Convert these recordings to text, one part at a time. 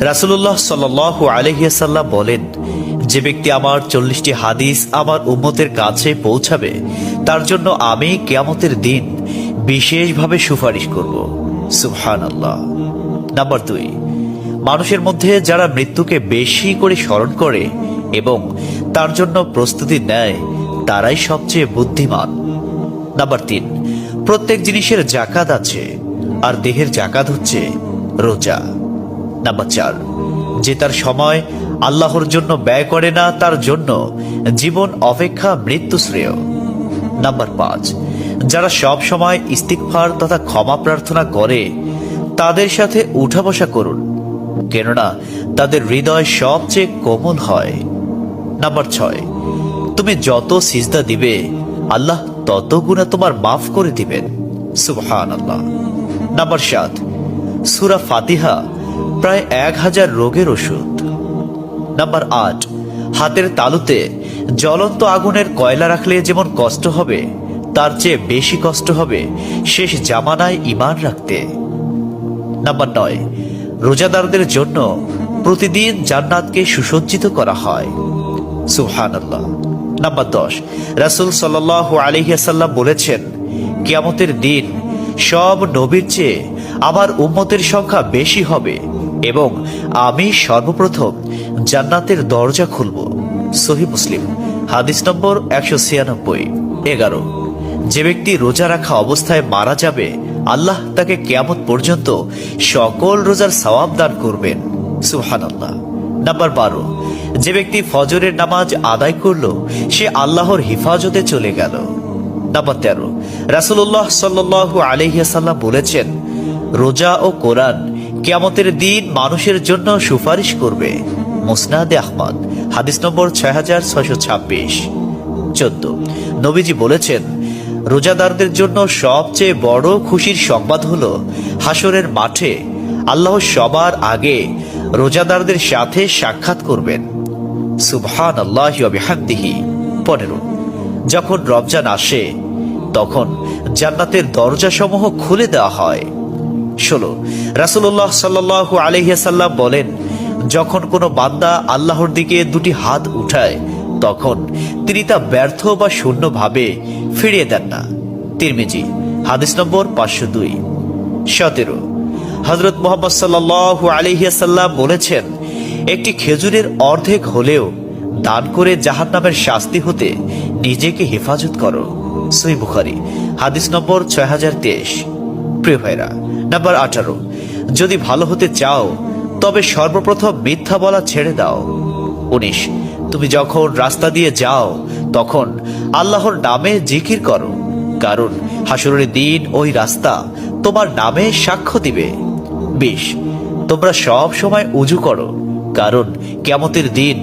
রাসূলুল্লাহ সাল্লাল্লাহু আলাইহি ওয়াসাল্লাম বলেন, যে ব্যক্তি আমার 40টি হাদিস আমার উম্মতের কাছে পৌঁছাবে তার জন্য আমি কিয়ামতের দিন বিশেষভাবে সুপারিশ করব। সুবহানাল্লাহ। নাম্বার 2, মানুষের মধ্যে যারা মৃত্যুকে বেশি করে স্মরণ করে এবং তার জন্য প্রস্তুতি নেয় তারাই সবচেয়ে বুদ্ধিমান। নাম্বার 3, প্রত্যেক জিনিসের জাকাত আছে, আর দেহের জাকাত হচ্ছে রোজা। নাম্বার 4, যে তার সময় আল্লাহর জন্য ব্যয় করে না তার জন্য জীবন অপেক্ষা মৃত্যু শ্রেয়। নাম্বার 5, যারা সব সময় ইস্তিগফার তথা ক্ষমা প্রার্থনা করে তাদের সাথে উঠা বসা করুন, কেননা তাদের হৃদয় সবচেয়ে কোমল হয়। নাম্বার 6, তুমি যত সিজদা দিবে আল্লাহ তত গুনাহ তোমার মাফ করে দিবেন। সুবহানাল্লাহ। নাম্বার 7, সূরা ফাতিহা প্রায় 1000 রোগের ওষুধ। নাম্বার 8, হাতের তালুতে জ্বলন্ত আগুনের কয়লা রাখলে যেমন কষ্ট হবে তার চেয়ে বেশি কষ্ট হবে শেষ জামানায় ঈমান রাখতে। নাম্বার 9, রোজাদারদের জন্য প্রতিদিন জান্নাতকে সুসজ্জিত করা হয়। সুবহানাল্লাহ। নাম্বার 10, রাসূল সাল্লাল্লাহু আলাইহি ওয়াসাল্লাম বলেছেন, কিয়ামতের দিন সব নবীর চেয়ে আমার উম্মতের সংখ্যা বেশি হবে এবং আমি সর্বপ্রথম জান্নাতের দরজা খুলব। সহিহ মুসলিম, হাদিস নম্বর 196। 11, যে ব্যক্তি রোজা রাখা অবস্থায় মারা যাবে আল্লাহ তাকে কিয়ামত পর্যন্ত সকল রোজার সওয়াব দান করবেন। সুবহানাল্লাহ। নাম্বার 12, যে ব্যক্তি ফজরের নামাজ আদায় করল সে আল্লাহর হিফাজতে চলে গেল। নাম্বার 13, রাসূলুল্লাহ সাল্লাল্লাহু আলাইহি ওয়াসাল্লাম বলেছেন, রোজা ও কোরআন কিয়ামতের দিন মানুষের জন্য সুপারিশ করবে। মুসনাদে আহমদ, হাদিস নম্বর 6626। 14, নবীজি বলেছেন, রোজাদারদের জন্য সবচেয়ে বড় খুশির সংবাদ হলো হাসরের মাঠে আল্লাহ সবার আগে রোজাদারদের সাথে সাক্ষাৎ করবেন। সুবহানাল্লাহি ওয়া বিহামদিহি। 15, যখন রমজান আসে তখন জান্নাতের দরজাসমূহ খুলে দেওয়া হয়। 16, রাসূলুল্লাহ সাল্লাল্লাহু আলাইহি ওয়াসাল্লাম বলেন, যখন কোনো বান্দা আল্লাহর দিকে দুটি হাত উঠায় তখন তিনি তা ব্যর্থ বা শূন্যভাবে ফিরিয়ে দেন না। তিরমিজি, হাদিস নম্বর 502। 17, হযরত মুহাম্মদ সাল্লাল্লাহু আলাইহি ওয়াসাল্লাম বলেছেন, একটি খেজুরের অর্ধেক হলেও দান করে জাহান্নামের শাস্তি হতে নিজেকে হেফাজত করো। সহিহ বুখারী, হাদিস নম্বর 6023। প্রিয় ভাইরা, নাম্বার 18, যদি ভালো হতে চাও তবে সর্বপ্রথম মিথ্যা বলা ছেড়ে দাও। 19, তুমি যখন রাস্তা দিয়ে যাও তখন আল্লাহর নামে জিকির করো, কারণ হাসরের দিন ওই রাস্তা তোমার নামে সাক্ষ্য দিবে। 20, তোমরা সব সময় উজু করো, কারণ কিয়ামতের দিন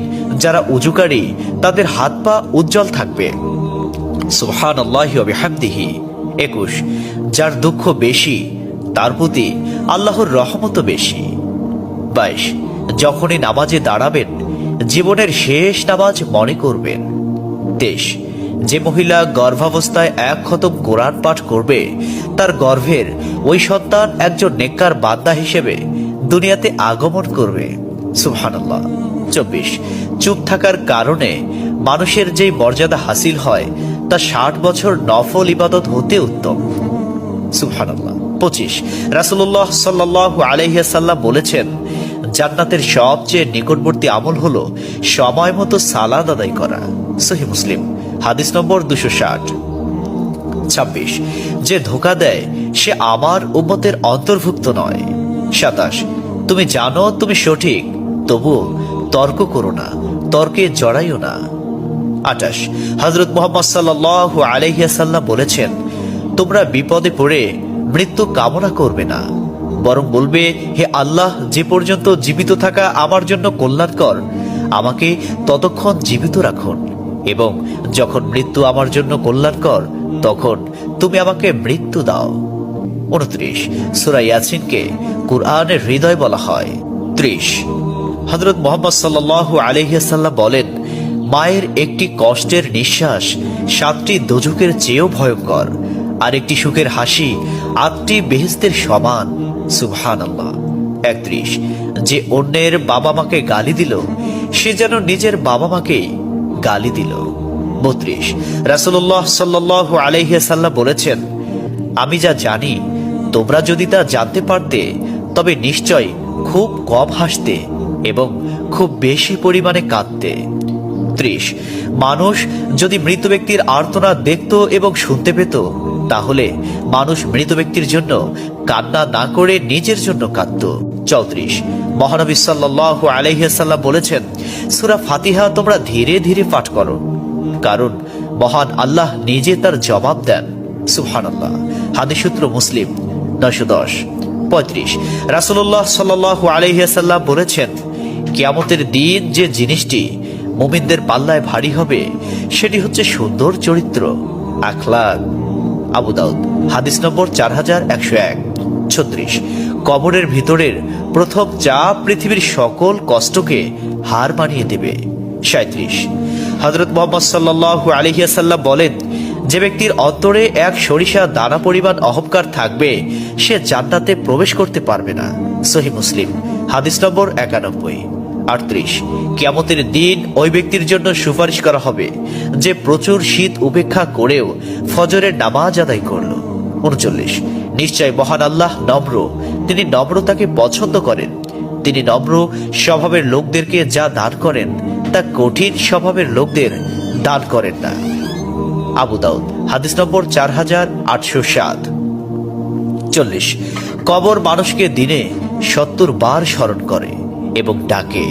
যারা উজুকারী তাদের হাত পা উজ্জ্বল থাকবে। সুবহানাল্লাহি ওয়া বিহামদিহি। 21, যার দুঃখ বেশি তার প্রতি আল্লাহর রহমতও বেশি। 22, যখনই নামাজে দাঁড়াবেন জীবনের শেষ নামাজ মনে করবেন। 23, যে মহিলা গর্ভাবস্থায় 1 খতম কোরআন পাঠ করবে তার গর্ভের ওই সন্তান একজন নেককার বান্দা হিসেবে দুনিয়াতে আগমন করবে। সুবহানাল্লাহ। 24, চুপ থাকার কারণে মানুষের যেই মর্যাদা হাসিল হয় তা 60 বছর নফল ইবাদত হতে উত্তম। সুবহানাল্লাহ। 25, রাসূলুল্লাহ সাল্লাল্লাহু আলাইহি ওয়াসাল্লাম বলেছেন, জান্নাতের সবচেয়ে নিকটবর্তী আমল হলো সময় মতো সালাত আদায় করা। সহিহ মুসলিম, হাদিস নম্বর 260। 26, যে ধোঁকা দেয় সে আমার উম্মতের অন্তর্ভুক্ত নয়। 27, তুমি জানো তুমি সঠিক তবুও তর্ক করো না, তর্কে জড়াইও না। 28, হযরত মুহাম্মদ সাল্লাল্লাহু আলাইহি ওয়াসাল্লাম বলেছেন, তোমরা বিপদে পড়ে মৃত্যু কামনা করবে না, বরং বলবে, হে আল্লাহ, যে পর্যন্ত জীবিত থাকা আমার জন্য কল্যাণকর আমাকে ততক্ষণ জীবিত রাখুন, এবং যখন মৃত্যু আমার জন্য কল্যাণকর তখন তুমি আমাকে মৃত্যু দাও। 29, সূরা ইয়াসিনকে কুরআনের হৃদয় বলা হয়। 30, হযরত মুহাম্মদ সাল্লাল্লাহু আলাইহি ওয়াসাল্লাম বলেন, মায়ের একটি কষ্টের নিঃশ্বাস 7টি দোজখের চেয়েও ভয়ঙ্কর, আর একটি সুখের হাসি 8টি বেহেশতের সমান। সুবহানাল্লাহ। 31, যে অন্যের বাবা মাকে গালি দিল সে যেন নিজের বাবা মাকেই গালি দিল। 32, রাসূলুল্লাহ সাল্লাল্লাহু আলাইহি ওয়াসাল্লাম বলেছেন, আমি যা জানি তোমরা যদি তা জানতে পারতে তবে নিশ্চয় খুব কম হাসতে এবং খুব বেশি পরিমাণে কাঁদতে। 30, মানুষ যদি মৃত ব্যক্তির আর্তনাদ দেখত এবং শুনতে পেত তাহলে মানুষ মৃত ব্যক্তির জন্য কান্না না করে নিজের জন্য কাঁদত। 34, মহানবী সাল্লাল্লাহু আলাইহি ওয়াসাল্লাম বলেছেন, সূরা ফাতিহা তোমরা ধীরে ধীরে পাঠ করো, কারণ মহান আল্লাহ নিজে তার জবাব দেন। সুবহানাল্লাহ। হাদিস সূত্র মুসলিম 910। 35, রাসূলুল্লাহ সাল্লাল্লাহু আলাইহি ওয়াসাল্লাম বলেছেন, কিয়ামতের দিন যে জিনিসটি মুমিনদের পাল্লায় ভারী হবে সেটি হচ্ছে সুন্দর চরিত্র, আখলাক। আবু দাউদ হাদিস নম্বর 4101। 36, কবরের ভিতরের প্রথম চাপ পৃথিবীর সকল কষ্টকে হার মানিয়ে দেবে। 37, হযরত মুহাম্মদ সাল্লাল্লাহু আলাইহি ওয়াসাল্লাম বলেন, যে ব্যক্তির অন্তরে এক সরিষা দানা পরিমাণ অহংকার থাকবে সে জান্নাতে প্রবেশ করতে পারবে না। সহিহ মুসলিম হাদিস নম্বর 91। 38, কিয়ামতের দিন ওই ব্যক্তির জন্য সুপারিশ করা হবে যে প্রচুর শীত উপেক্ষা করেও ফজরের নামাজ আদায় করল। 39, নিশ্চয় মহান আল্লাহ নম্র, তিনি নম্রতাকে পছন্দ করেন। তিনি নম্র স্বভাবের লোকদেরকে যা দান করেন তা কঠিন স্বভাবের লোকদের দান করেন না। আবু দাউদ হাদিস নম্বর 4807। 40, কবর মানুষকে দিনে 70 বার স্মরণ করে এবং ডাকে।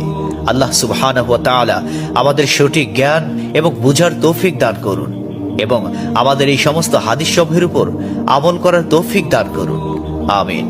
আল্লাহ সুবহানাহু ওয়া তাআলা আমাদের সঠিক জ্ঞান এবং বুঝার তৌফিক দান করুন এবং আমাদের এই সমস্ত হাদিস সমূহের উপর আমল করার তৌফিক দান করুন। আমিন।